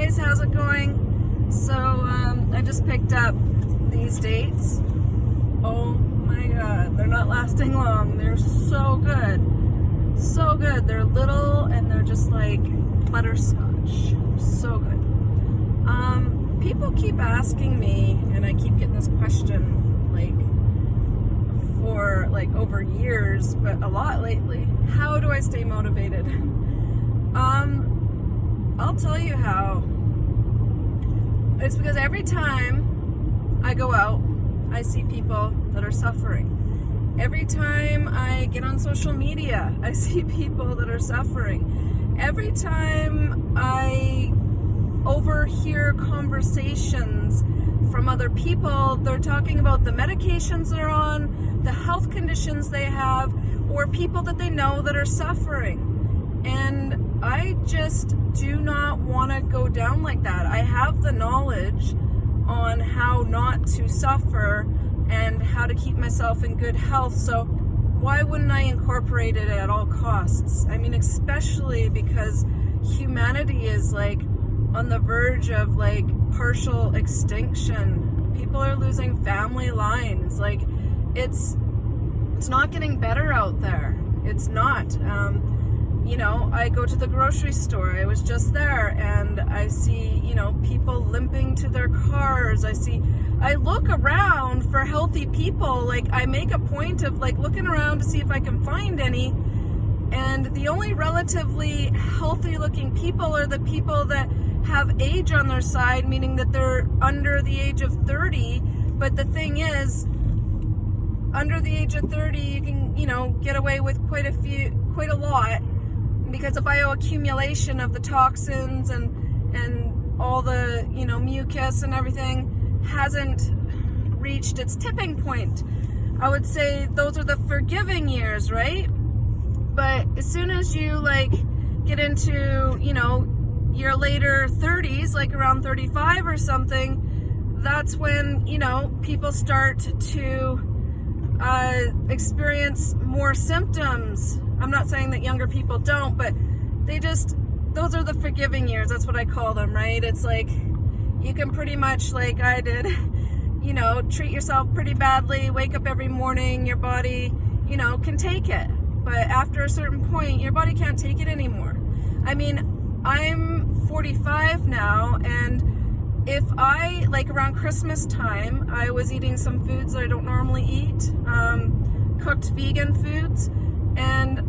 guys, how's it going? So I just picked up these dates. Oh my god, they're not lasting long. They're so good. So good. They're little and they're just like butterscotch. So good. People keep asking me, and I keep getting this question like for like over years, but a lot lately. How do I stay motivated? I'll tell you how. It's because every time I go out, I see people that are suffering. Every time I get on social media, I see people that are suffering. Every time I overhear conversations from other people, they're talking about the medications they're on, the health conditions they have, or people that they know that are suffering. And I just do not want to go down like that. I have the knowledge on how not to suffer and how to keep myself in good health, so why wouldn't I incorporate it at all costs? I mean, especially because humanity is like on the verge of like partial extinction. People are losing family lines. Like it's not getting better out there. It's not. You know, I go to the grocery store. I was just there and I see, you know, people limping to their cars. I look around for healthy people. Like I make a point of like looking around to see if I can find any. And the only relatively healthy looking people are the people that have age on their side, meaning that they're under the age of 30. But the thing is, under the age of 30, you can, you know, get away with quite a lot, because the bioaccumulation of the toxins and all the, you know, mucus and everything hasn't reached its tipping point. I would say those are the forgiving years, right? But as soon as you like get into, you know, your later 30s, like around 35 or something, that's when, you know, people start to experience more symptoms. I'm not saying that younger people don't, but those are the forgiving years. That's what I call them, right? It's like you can pretty much, like I did, you know, treat yourself pretty badly, wake up every morning, your body, you know, can take it. But after a certain point, your body can't take it anymore. I mean, I'm 45 now, and if I, like around Christmas time, I was eating some foods that I don't normally eat, cooked vegan foods, and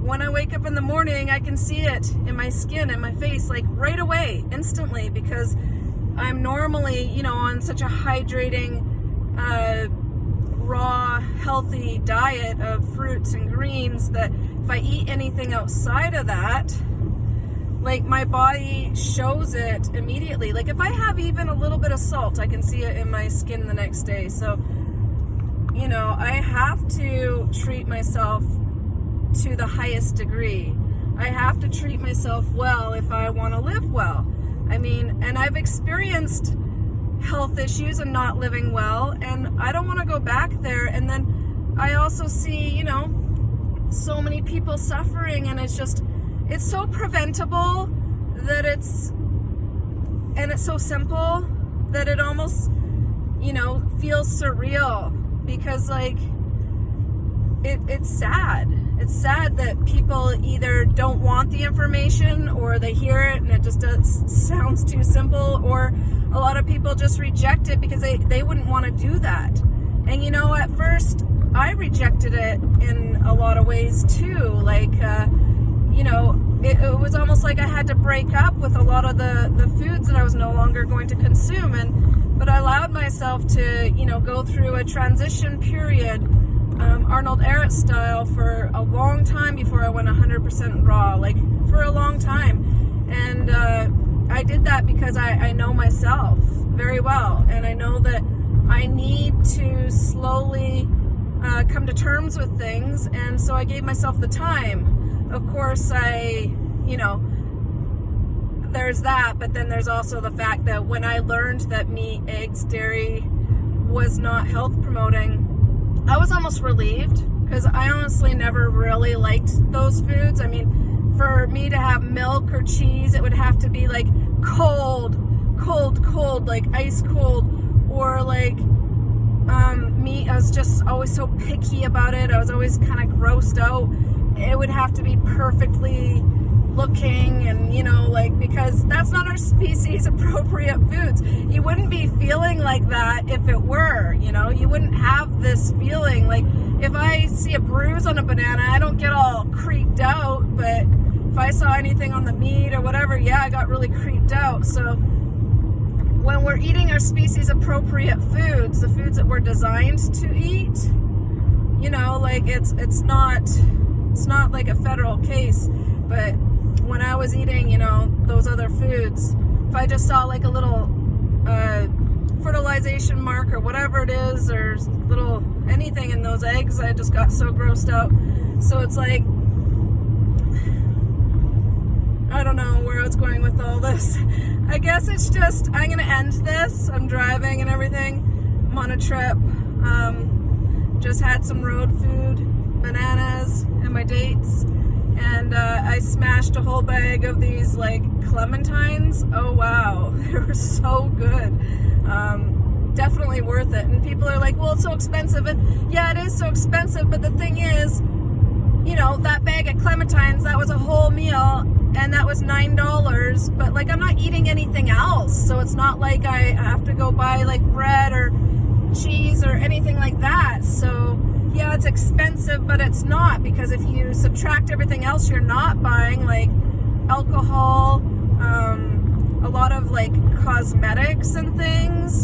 when I wake up in the morning, I can see it in my skin and my face, like right away, instantly, because I'm normally, you know, on such a hydrating, raw, healthy diet of fruits and greens that if I eat anything outside of that, like my body shows it immediately. Like if I have even a little bit of salt, I can see it in my skin the next day. So, you know, I have to treat myself to the highest degree. I have to treat myself well if I want to live well. I mean, and I've experienced health issues and not living well, and I don't want to go back there. And then I also see, you know, so many people suffering, and it's so preventable that it's so simple that it almost, you know, feels surreal, because like it's sad. It's sad that people either don't want the information, or they hear it and it just sounds too simple, or a lot of people just reject it because they wouldn't want to do that. And you know, at first I rejected it in a lot of ways too. Like, you know, it was almost like I had to break up with a lot of the foods that I was no longer going to consume. But I allowed myself to, you know, go through a transition period, Arnold Ehret style, for a long time before I went 100% raw, like for a long time. And I did that because I know myself very well, and I know that I need to slowly come to terms with things, and so I gave myself the time. Of course, you know, there's that, but then there's also the fact that when I learned that meat, eggs, dairy was not health promoting, I was almost relieved, because I honestly never really liked those foods. I mean, for me to have milk or cheese, it would have to be like cold, like ice cold. Or like meat, I was just always so picky about it. I was always kind of grossed out. It would have to be perfectly looking, and like, because that's not our species appropriate foods. You wouldn't be feeling like that if it were, you wouldn't have this feeling. Like, if I see a bruise on a banana, I don't get all creeped out, but if I saw anything on the meat or whatever, yeah, I got really creeped out. So when we're eating our species appropriate foods, the foods that we're designed to eat, like, it's not like a federal case. But when I was eating, those other foods, if I just saw like a little fertilization mark or whatever it is, or little anything in those eggs, I just got so grossed out. So it's like, I don't know where I was going with all this. I guess it's just, I'm going to end this. I'm driving and everything. I'm on a trip. Just had some road food, bananas, and my dates. And I smashed a whole bag of these like clementines. Oh wow, they were so good. Definitely worth it. And people are like, well, it's so expensive. And yeah, it is so expensive, but the thing is, that bag of clementines, that was a whole meal, and that was $9. But like, I'm not eating anything else, so it's not like I have to go buy like bread or cheese or anything like that. So yeah, it's expensive, but it's not, because if you subtract everything else you're not buying, like alcohol, a lot of like cosmetics and things,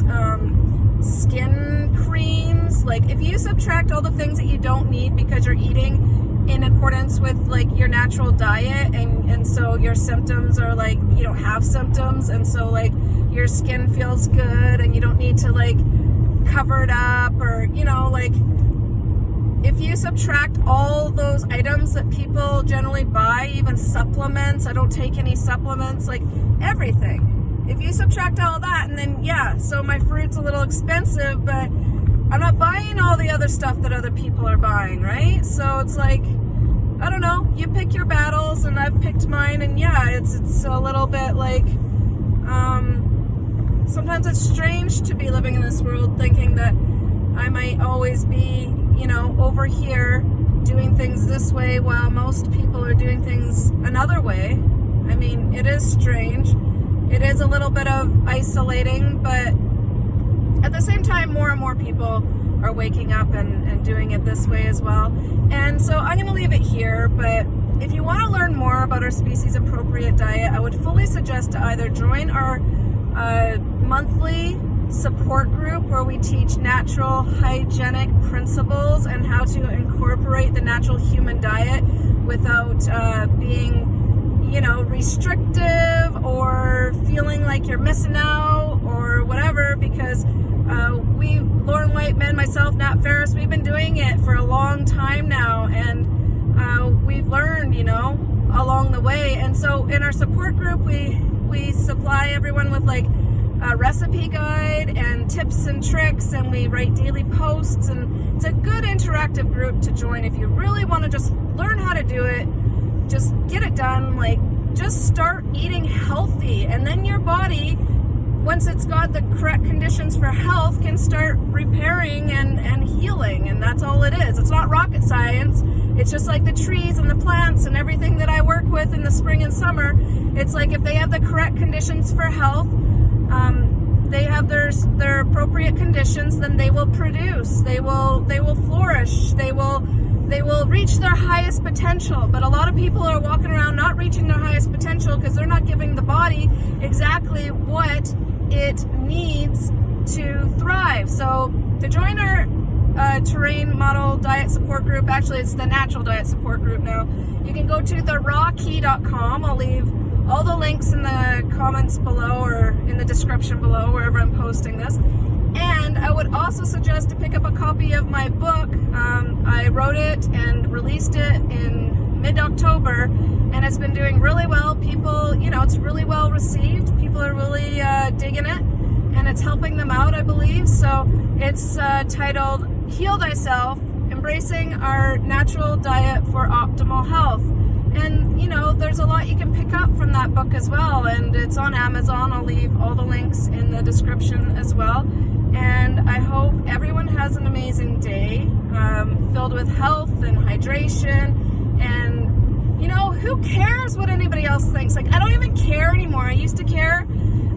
skin creams, like if you subtract all the things that you don't need because you're eating in accordance with like your natural diet, and so your symptoms are like, you don't have symptoms, and so like your skin feels good and you don't need to like cover it up, or like, if you subtract all those items that people generally buy, even supplements, I don't take any supplements, like everything. If you subtract all that, and then, yeah, so my fruit's a little expensive, but I'm not buying all the other stuff that other people are buying, right? So it's like, I don't know, you pick your battles, and I've picked mine, and yeah, it's a little bit like, sometimes it's strange to be living in this world thinking that I might always be, over here doing things this way while most people are doing things another way. I mean, it is strange. It is a little bit of isolating, but at the same time, more and more people are waking up and doing it this way as well. And so I'm going to leave it here, but if you want to learn more about our species appropriate diet, I would fully suggest to either join our monthly support group, where we teach natural hygienic principles and how to incorporate the natural human diet without being, restrictive or feeling like you're missing out or whatever, because Lauren Whiteman, myself, Nat Ferris, we've been doing it for a long time now, and we've learned, along the way. And so in our support group, we supply everyone with like a recipe guide and tips and tricks, and we write daily posts, and it's a good interactive group to join if you really want to just learn how to do it, just get it done, like just start eating healthy, and then your body, once it's got the correct conditions for health, can start repairing and healing, and that's all it is. It's not rocket science. It's just like the trees and the plants and everything that I work with in the spring and summer. It's like, if they have the correct conditions for health, they have their appropriate conditions, then they will produce, they will flourish, they will reach their highest potential. But a lot of people are walking around not reaching their highest potential because they're not giving the body exactly what it needs to thrive. So to join our terrain model diet support group, actually it's the natural diet support group now, you can go to therawkey.com. I'll leave all the links in the comments below or in the description below, wherever I'm posting this. And I would also suggest to pick up a copy of my book. I wrote it and released it in mid-October, and it's been doing really well. People, it's really well received. People are really digging it, and it's helping them out, I believe. So it's titled Heal Thyself, Embracing Our Natural Diet for Optimal Health. And, you know, there's a lot you can pick up from that book as well. And it's on Amazon. I'll leave all the links in the description as well. And I hope everyone has an amazing day, filled with health and hydration. And, you know, who cares what anybody else thinks? Like, I don't even care anymore. I used to care.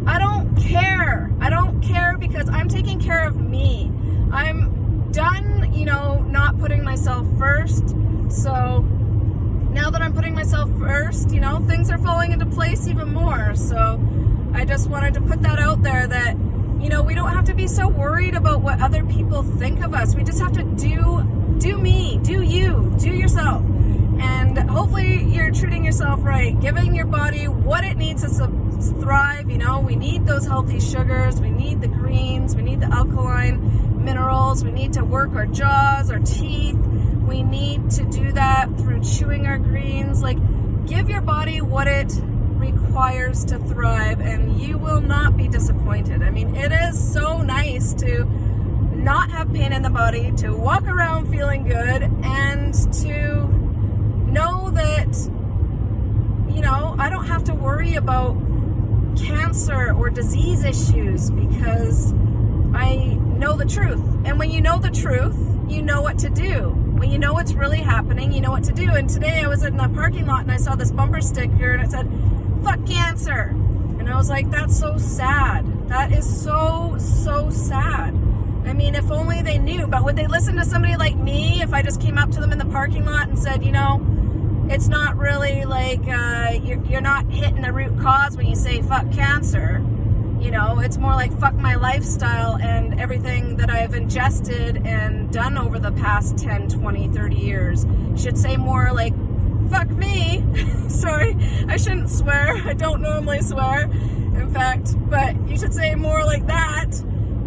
I don't care. I don't care because I'm taking care of me. I'm done, you know, not putting myself first. So now that I'm putting myself first, you know, things are falling into place even more. So I just wanted to put that out there that, you know, we don't have to be so worried about what other people think of us. We just have to do me, do you, do yourself. And hopefully you're treating yourself right, giving your body what it needs to thrive. You know, we need those healthy sugars, we need the greens, we need the alkaline minerals, we need to work our jaws, our teeth. We need to do that through chewing our greens. Like, give your body what it requires to thrive, and you will not be disappointed. I mean, it is so nice to not have pain in the body, to walk around feeling good, and to know that, you know, I don't have to worry about cancer or disease issues because I know the truth. And when you know the truth, you know what to do. When you know what's really happening, you know what to do. And today I was in the parking lot and I saw this bumper sticker and it said, "Fuck cancer." And I was like, that's so sad. That is so, so sad. I mean, if only they knew. But would they listen to somebody like me if I just came up to them in the parking lot and said, you know, it's not really like you're not hitting the root cause when you say fuck cancer. You know, it's more like fuck my lifestyle and everything that I've ingested and done over the past 10, 20, 30 years. You should say more like fuck me. Sorry, I shouldn't swear. I don't normally swear, in fact. But you should say more like that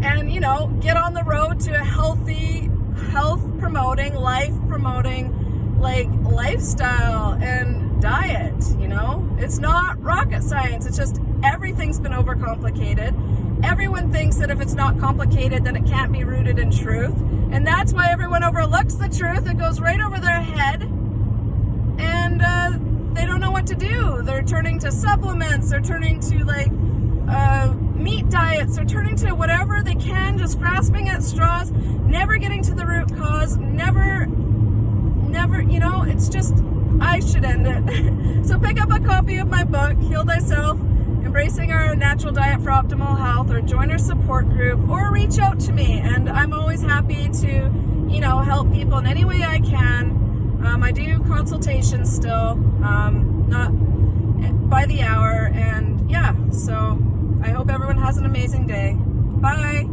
and, you know, get on the road to a healthy, health-promoting, life-promoting, like, lifestyle and diet, you know? It's not rocket science. It's just everything's been overcomplicated. Everyone thinks that if it's not complicated, then it can't be rooted in truth. And that's why everyone overlooks the truth. It goes right over their head. And they don't know what to do. They're turning to supplements. They're turning to, like, meat diets. They're turning to whatever they can, just grasping at straws, never getting to the root cause, never, you know, it's just, I should end it. So pick up a copy of my book, Heal Thyself, Embracing Our Natural Diet for Optimal Health, or join our support group, or reach out to me. And I'm always happy to, you know, help people in any way I can. I do consultations still, not by the hour, and yeah, so I hope everyone has an amazing day. Bye.